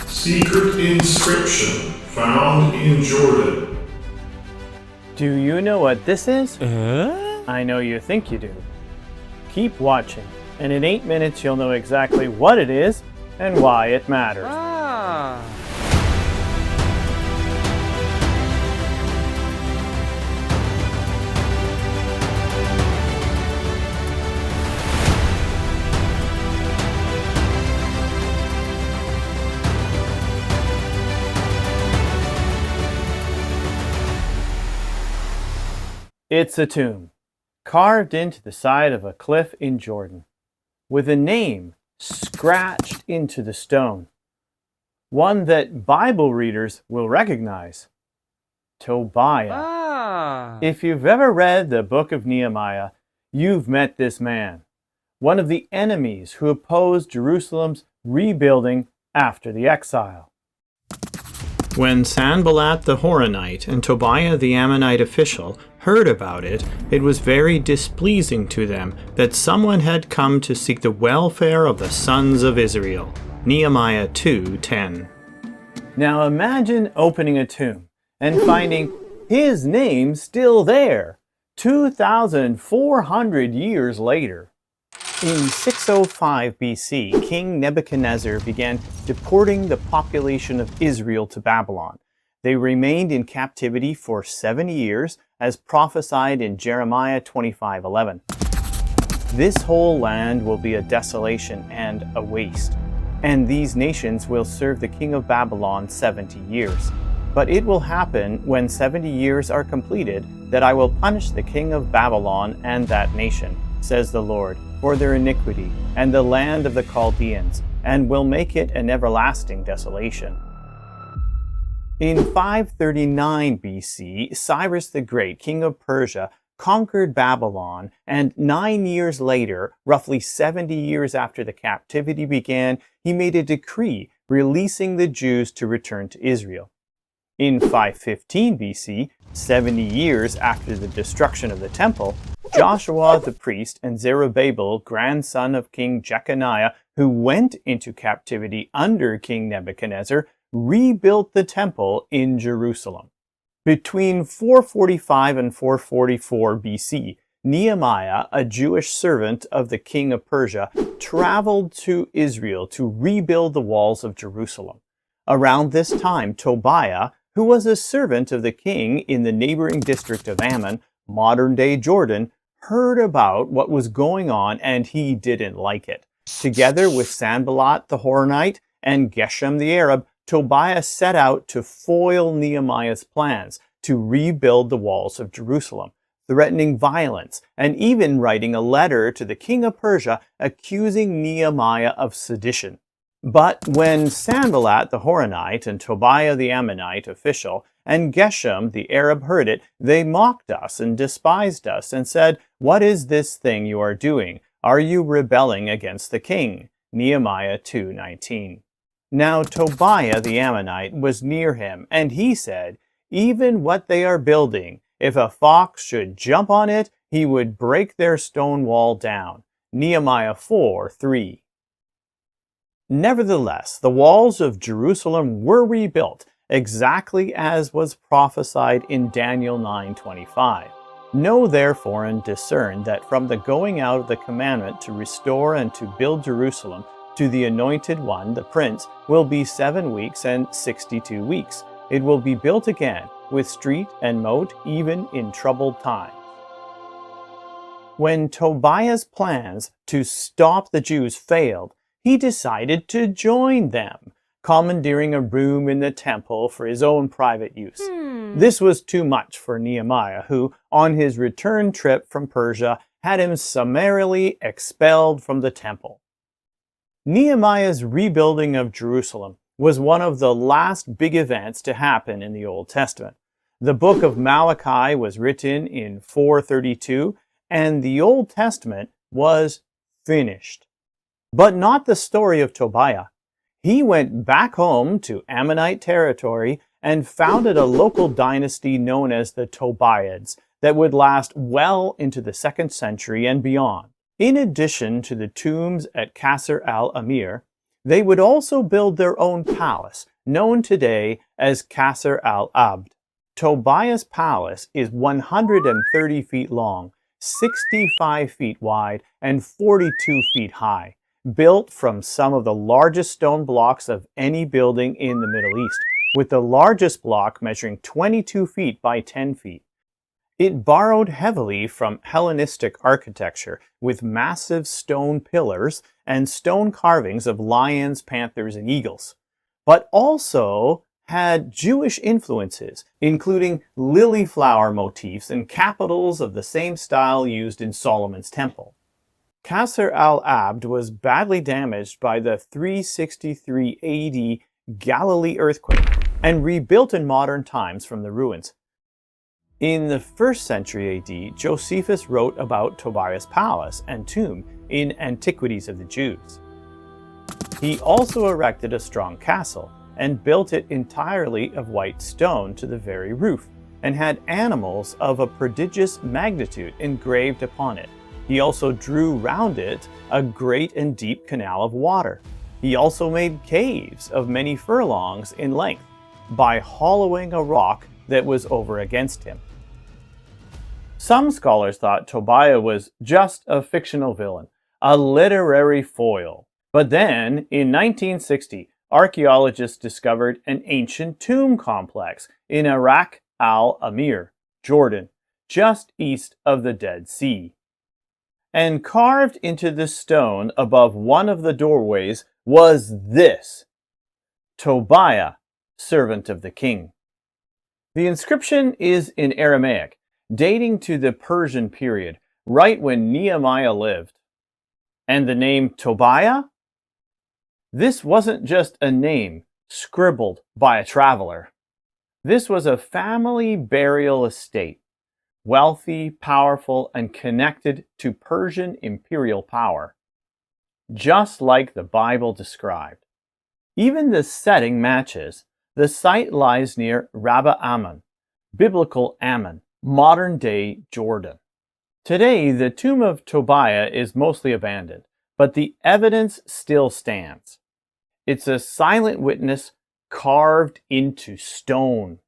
Secret inscription found in Jordan. Do you know what this is? I know you think you do. Keep watching, and in 8 minutes you'll know exactly what it is and why it matters. It's a tomb, carved into the side of a cliff in Jordan, with a name scratched into the stone. One that Bible readers will recognize. Tobiah. If you've ever read the Book of Nehemiah, you've met this man, one of the enemies who opposed Jerusalem's rebuilding after the exile. When Sanballat the Horonite and Tobiah the Ammonite official heard about it, it was very displeasing to them that someone had come to seek the welfare of the sons of Israel. Nehemiah 2:10. Now imagine opening a tomb and finding his name still there, 2,400 years later. In 605 BC, King Nebuchadnezzar began deporting the population of Israel to Babylon. They remained in captivity for 70 years, as prophesied in Jeremiah 25:11. This whole land will be a desolation and a waste, and these nations will serve the king of Babylon 70 years. But it will happen when 70 years are completed that I will punish the king of Babylon and that nation, says the Lord, for their iniquity and the land of the Chaldeans, and will make it an everlasting desolation. In 539 BC, Cyrus the Great, king of Persia, conquered Babylon, and 9 years later, roughly 70 years after the captivity began, he made a decree releasing the Jews to return to Israel. In 515 BC, 70 years after the destruction of the temple, Joshua the priest and Zerubbabel, grandson of King Jeconiah, who went into captivity under King Nebuchadnezzar, rebuilt the temple in Jerusalem. Between 445 and 444 BC, Nehemiah, a Jewish servant of the king of Persia, traveled to Israel to rebuild the walls of Jerusalem. Around this time, Tobiah, who was a servant of the king in the neighboring district of Ammon, modern-day Jordan, heard about what was going on and he didn't like it. Together with Sanballat the Horonite and Geshem the Arab, Tobiah set out to foil Nehemiah's plans to rebuild the walls of Jerusalem, threatening violence and even writing a letter to the king of Persia accusing Nehemiah of sedition. But when Sanballat the Horonite and Tobiah the Ammonite official and Geshem the Arab heard it, they mocked us and despised us and said, "What is this thing you are doing? Are you rebelling against the king?" Nehemiah 2:19. Now Tobiah the Ammonite was near him, and he said, "Even what they are building, if a fox should jump on it, he would break their stone wall down." Nehemiah 4:3. Nevertheless, the walls of Jerusalem were rebuilt, exactly as was prophesied in Daniel 9:25. Know therefore and discern that from the going out of the commandment to restore and to build Jerusalem to the anointed one, the prince, will be 7 weeks and 62 weeks. It will be built again, with street and moat, even in troubled times. When Tobiah's plans to stop the Jews failed, he decided to join them, commandeering a room in the temple for his own private use. This was too much for Nehemiah, who, on his return trip from Persia, had him summarily expelled from the temple. Nehemiah's rebuilding of Jerusalem was one of the last big events to happen in the Old Testament. The book of Malachi was written in 432, and the Old Testament was finished. But not the story of Tobiah. He went back home to Ammonite territory and founded a local dynasty known as the Tobiads that would last well into the 2nd century and beyond. In addition to the tombs at Qasr al-Amir, They would also build their own palace, known today as Qasr al-Abd. Tobiah's palace is 130 feet long, 65 feet wide, and 42 feet high, built from some of the largest stone blocks of any building in the Middle East, with the largest block measuring 22 feet by 10 feet. It borrowed heavily from Hellenistic architecture, with massive stone pillars and stone carvings of lions, panthers, and eagles, but also had Jewish influences, including lily flower motifs and capitals of the same style used in Solomon's temple. Qasr al-Abd was badly damaged by the 363 AD Galilee earthquake and rebuilt in modern times from the ruins. In the 1st century AD, Josephus wrote about Tobiah's palace and tomb in Antiquities of the Jews. He also erected a strong castle and built it entirely of white stone to the very roof, and had animals of a prodigious magnitude engraved upon it. He also drew round it a great and deep canal of water. He also made caves of many furlongs in length by hollowing a rock that was over against him. Some scholars thought Tobiah was just a fictional villain, a literary foil. But then, in 1960, archaeologists discovered an ancient tomb complex in Iraq, al-Amir, Jordan, just east of the Dead Sea. And carved into the stone above one of the doorways was this: Tobiah, servant of the king. The inscription is in Aramaic, dating to the Persian period, right when Nehemiah lived. And the name Tobiah? This wasn't just a name scribbled by a traveler. This was a family burial estate, wealthy, powerful, and connected to Persian imperial power, just like the Bible described. Even the setting matches. The site lies near Rabba Ammon, biblical Ammon, modern-day Jordan. Today, the tomb of Tobiah is mostly abandoned, but the evidence still stands. It's a silent witness carved into stone,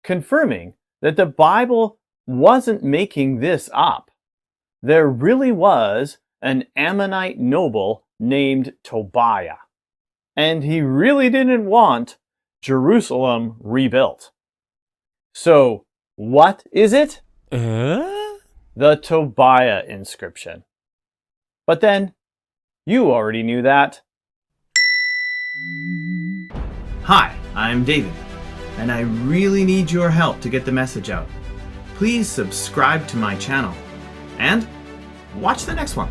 confirming that the Bible wasn't making this up. There really was an Ammonite noble named Tobiah, and he really didn't want Jerusalem rebuilt. So, what is it? The Tobiah Inscription. But then, you already knew that. Hi, I'm David, and I really need your help to get the message out. Please subscribe to my channel, and watch the next one.